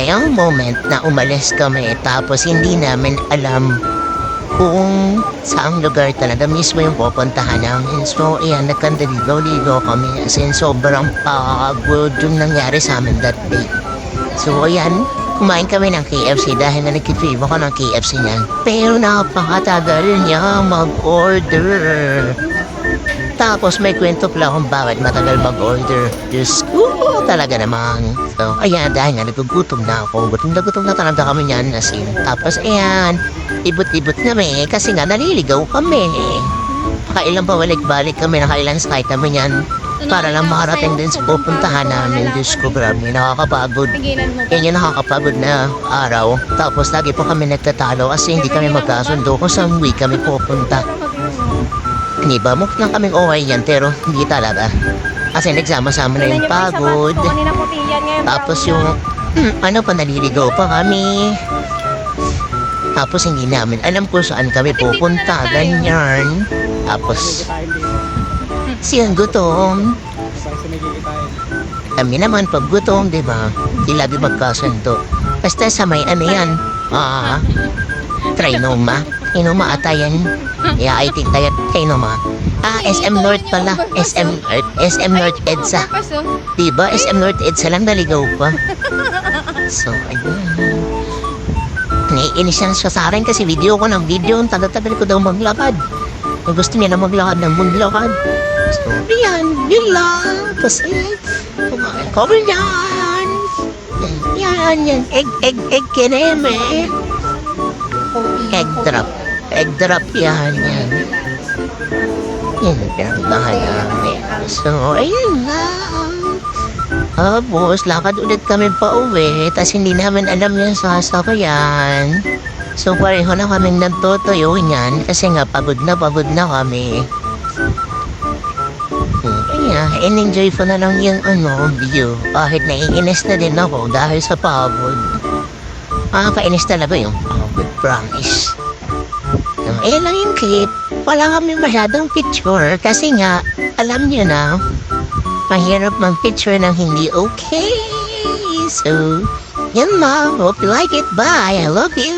yung moment na umalis kami tapos hindi namin alam kung saang lugar talaga mismo yung pupuntahan namin. So, ayan, nagkandaligaw-ligaw kami. As in, sobrang pagod yung nangyari sa amin that day. So, ayan, kumain kami ng KFC dahil na nag-crave ako ng KFC niyan. Pero napakatagal niya mag-order. Tapos may kwento pala kung bakit matagal mag-order. Diyos ko, talaga naman. So, ayan, dahil nga nagugutom na ako. Gutom na talaga kami niyan. Tapos, ayan, ibot-ibot kami kasi nga naliligaw kami. Pakailang pabalik-balik kami, nakailang sky kami niyan. Para lang makarating din sa pupuntahan namin. Diyos ko, grabe, nakakapagod. Yan yung nakakapagod na araw. Tapos lagi po kami nagtatalo kasi hindi kami magkasundo kung saan way kami pupunta. Hindi ba? Mukha lang kaming okay yan, pero hindi talaga. Kasi nagsama-sama na yung pagod. Tapos yung, naliligaw pa kami. Tapos hindi namin alam kung saan kami pupunta, ganyan. Tapos, siyang gutom. Kami naman pag gutom, di ba? Hindi lagi magkasundo. Basta sa may ano yan, Trinoma. Inuma ata yan. Yeah, I think tayo Trinoma. SM North pala. SM North EDSA. Diba? SM North EDSA lang naligaw pa. So, ayun. Naiinis siya sa akin kasi video ko ng video. Ang tagal-tagal ko daw maglakad. Kung gusto niya na maglakad ng maglakad. So, yan. Yun lang. Kasi, cover yan. Yan. Egg kineme. Egg drop yan. Yan, pinagdahan namin. So, ayun lang. Tapos, lakad ulit kami pa uwi. Tapos, hindi namin alam yung sasakyan. So, pareho na kaming nagtutuyo niyan. Kasi nga, pagod na kami. Kaya, in-enjoy ko na lang yung view. Kahit naiinis na din ako dahil sa pagod. Kainis talaga yung pagod, promise. Ayan lang yung clip. Wala kami masyadong picture kasi nga, alam niyo na, mahirap mag-picture ng hindi okay. So, yan lang. Hope you like it. Bye. I love you.